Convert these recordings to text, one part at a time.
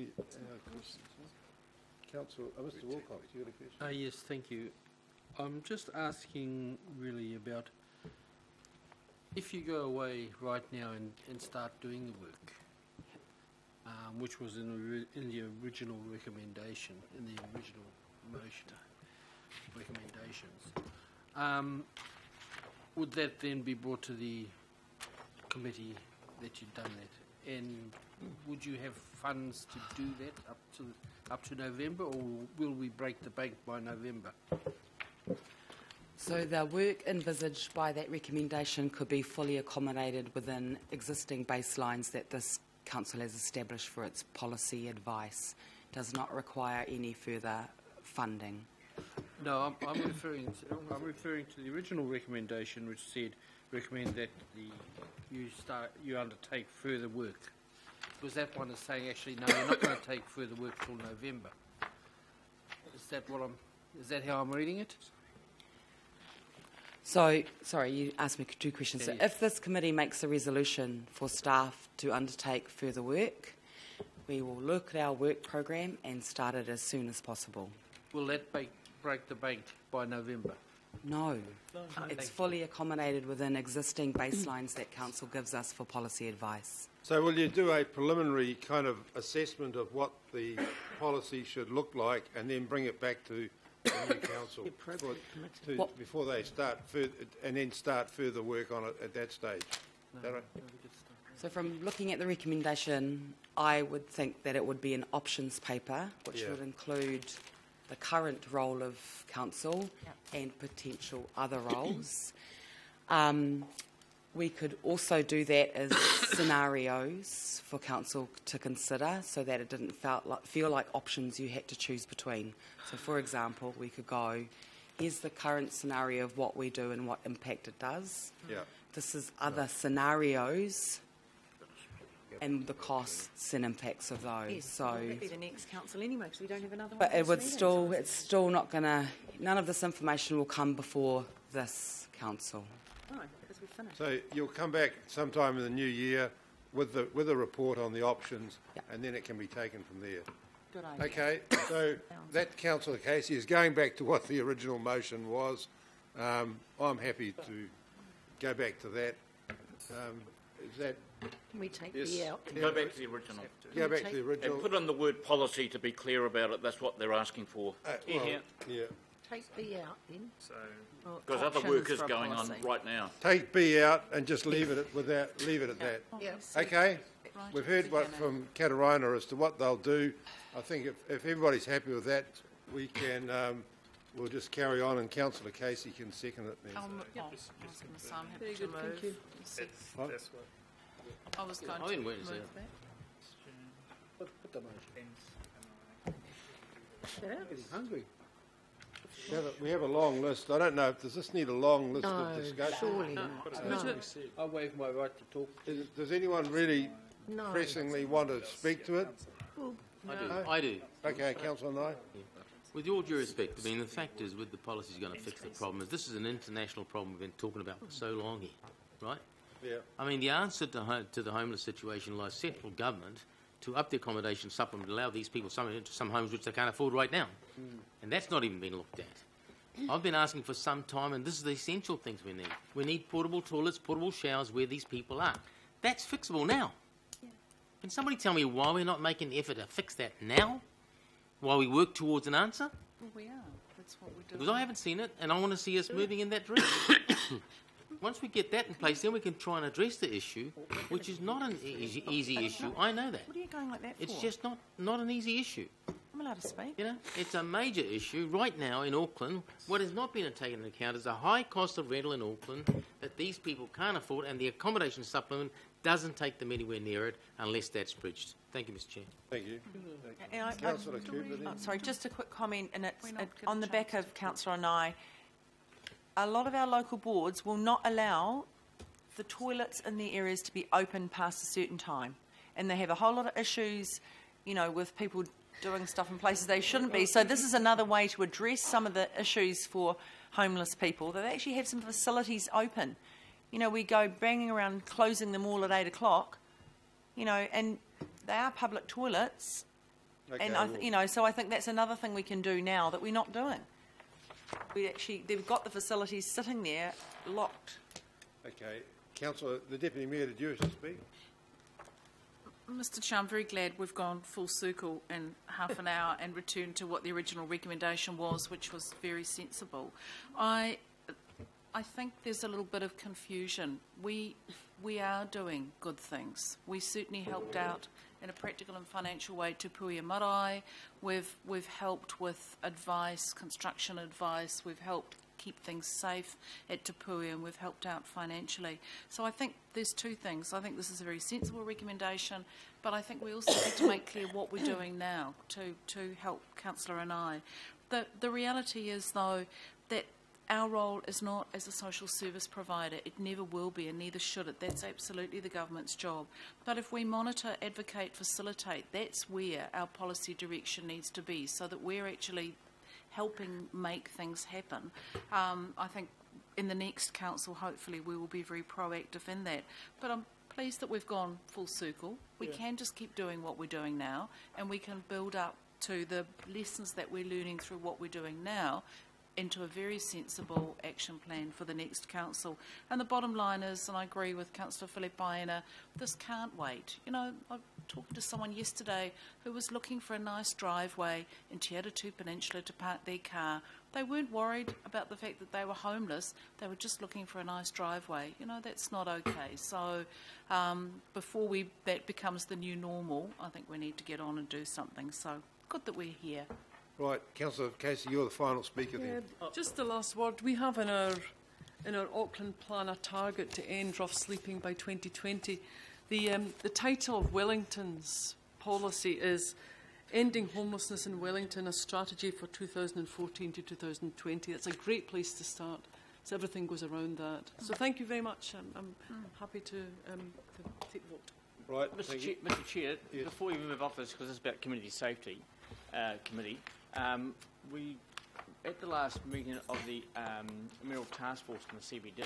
any questions? Council, Mr. Wilcox, you got a question? Yes, thank you. I'm just asking really about if you go away right now and start doing the work, which was in the original recommendation, in the original motion recommendations, would that then be brought to the committee that you've done that? And would you have funds to do that up to November, or will we break the bank by November? So the work envisaged by that recommendation could be fully accommodated within existing baselines that this council has established for its policy advice. Does not require any further funding. No, I'm referring to the original recommendation, which said recommend that you undertake further work. Because that one is saying actually no, you're not going to take further work till November. Is that how I'm reading it? So, sorry, you asked me two questions. Yeah, so if this committee makes a resolution for staff to undertake further work, we will look at our work program and start it as soon as possible. Will that break the bank by November? No. It's fully accommodated within existing baselines that council gives us for policy advice. So will you do a preliminary kind of assessment of what the policy should look like and then bring it back to the new council before they start start further work on it at that stage? Is that right? So from looking at the recommendation, I would think that it would be an options paper, which would include the current role of council and potential other roles. We could also do that as scenarios for council to consider so that it didn't feel like options you had to choose between. So for example, we could go, here's the current scenario of what we do and what impact it does. Yeah. This is other scenarios and the costs and impacts of those. Yes, so that'd be the next council anyway, because we don't have another one. but it would still, it's still not going to, none of this information will come before this council. No, because we've finished. So you'll come back sometime in the new year with a report on the options, and then it can be taken from there. Good idea. Okay, so that, Councillor Casey, is going back to what the original motion was. I'm happy to go back to that. Is that... Can we take Yes. the out? Go back to the original. Go back to the original. And put in the word policy to be clear about it. That's what they're asking for. Yeah. Take B out then. So, because other work is going on right now. Take B out and just leave it at that. Yeah. Okay, we've heard what from Katarina as to what they'll do. I think if everybody's happy with that, we can. We'll just carry on, and Councillor Casey can second it then. I was going to say I'm happy to move. Thank you. What? I was going to move that. Put the motion. Getting hungry. We have a long list. I don't know, does this need a long list of discussion? Surely No. not. I waive my right to talk. Does anyone really No. pressingly want to speak to it? Well, I do. Okay, Councillor Nye. With all due respect, I mean, the fact is, with the policy is going to fix the problem. This is an international problem we've been talking about for so long here, right? Yeah. I mean, the answer to the homeless situation lies central government to up the accommodation supplement, allow these people into some homes which they can't afford right now. And that's not even been looked at. I've been asking for some time, and this is the essential things we need. We need portable toilets, portable showers where these people are. That's fixable now. Can somebody tell me why we're not making the effort to fix that now? While we work towards an answer? Well, we are. That's what we're doing. Because I haven't seen it, and I want to see us moving in that direction. Once we get that in place, then we can try and address the issue, which is not an easy issue. I know that. what are you going like that for? It's just not an easy issue. I'm allowed to speak. You know, it's a major issue right now in Auckland. What has not been taken into account is the high cost of rental in Auckland that these people can't afford, and the accommodation supplement doesn't take them anywhere near it unless that's bridged. Thank you, Mr. Chair. Thank you. And Councillor Cooper then. sorry, just a quick comment, and it's on the back of Councillor and I. A lot of our local boards will not allow the toilets in the areas to be open past a certain time, and they have a whole lot of issues, you know, with people doing stuff in places they shouldn't be. So this is another way to address some of the issues for homeless people. They actually have some facilities open. You know, we go banging around closing them all at 8 o'clock, you know, and they are public toilets, Okay, And, well- so I think that's another thing we can do now that we're not doing. They've got the facilities sitting there locked. Okay. Councillor, the Deputy Mayor, did you wish to speak? Mr Chair, I'm very glad we've gone full circle in half an hour and returned to what the original recommendation was, which was very sensible. I think there's a little bit of confusion. We are doing good things. We certainly helped out in a practical and financial way to Puia Marae. We've helped with advice, construction advice. We've helped keep things safe at Te Puhi, and we've helped out financially. So I think there's two things. I think this is a very sensible recommendation, but I think we also need to make clear what we're doing now to help Councillor and I. The reality is, though, that our role is not as a social service provider. It never will be, and neither should it. That's absolutely the government's job. But if we monitor, advocate, facilitate, that's where our policy direction needs to be, so that we're actually helping make things happen. I think in the next council, hopefully, we will be very proactive in that. But I'm pleased that we've gone full circle. We can just keep doing what we're doing now, and we can build up to the lessons that we're learning through what we're doing now into a very sensible action plan for the next council. And the bottom line is, and I agree with Councillor Filipaina, this can't wait. You know, I talked to someone yesterday who was looking for a nice driveway in Te Atatu Peninsula to park their car. They weren't worried about the fact that they were homeless. They were just looking for a nice driveway. You know, that's not okay. So before that becomes the new normal, I think we need to get on and do something. So good that we're here. Right, Councillor Casey, you're the final speaker then. Just the last word. We have in our Auckland plan a target to end rough sleeping by 2020. The title of Wellington's policy is Ending Homelessness in Wellington, a Strategy for 2014 to 2020. That's a great place to start. So everything goes around that. So thank you very much. I'm happy to take the vote. Right, Mr. Chair, Yes. before we move off this, because it's about community safety committee, we at the last meeting of the Mayoral Task Force in the CBD,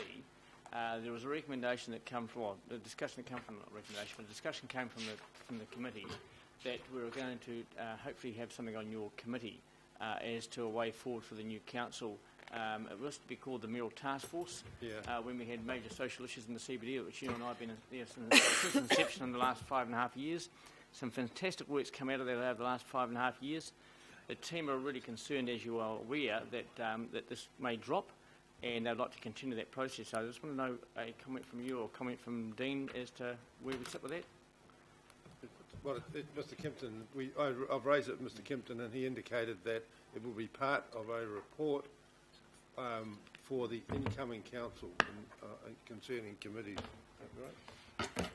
there was a recommendation that came from, well, the discussion that came from, not a recommendation, but a discussion came from the committee that we were going to hopefully have something on your committee as to a way forward for the new council. It was to be called the Mayoral Task Force. When we had major social issues in the CBD, which you and I have been there since inception in the last 5.5 years. Some fantastic work's come out of that over the last 5.5 years. The team are really concerned, as you are aware, that this may drop, and they'd like to continue that process. So I just want to know a comment from you or a comment from Dean as to where we sit with that. Well, Mr. Kimpton, I've raised it with Mr. Kimpton, and he indicated that it will be part of a report for the incoming council concerning committees. Is that right?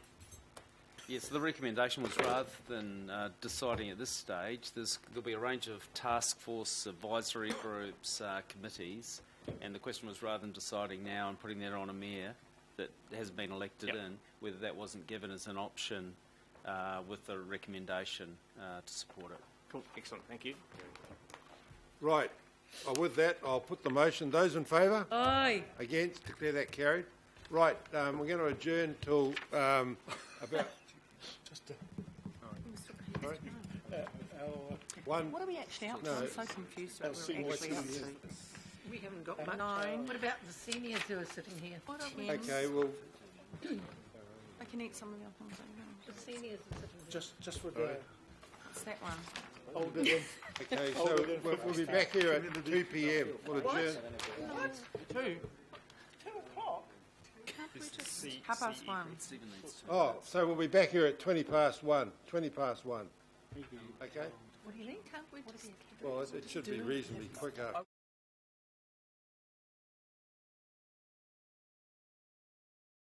Yes, the recommendation was rather than deciding at this stage, there'll be a range of task force, advisory groups, committees, and the question was rather than deciding now and putting that on a mayor that has been elected in, whether that wasn't given as an option with the recommendation to support it. Cool, excellent, thank you. Right. With that, I'll put the motion. Those in favour? Aye. Against? Declare that carried. Right, we're going to adjourn till about... One. What are we actually up to? No. I'm so confused about what we're actually up to. We haven't got much. 9. What about the seniors who are sitting here? What are we? Okay, well, I can eat some of your things. The seniors are sitting here. Just for the What's that one? older than okay, so we'll be back here at 2 p.m. We'll adjourn. 2 o'clock. Half past 1. Oh, so we'll be back here at 20 past 1. 20 past 1. Okay? What do you think? Can't we just... Well, it should be reasonably quick up.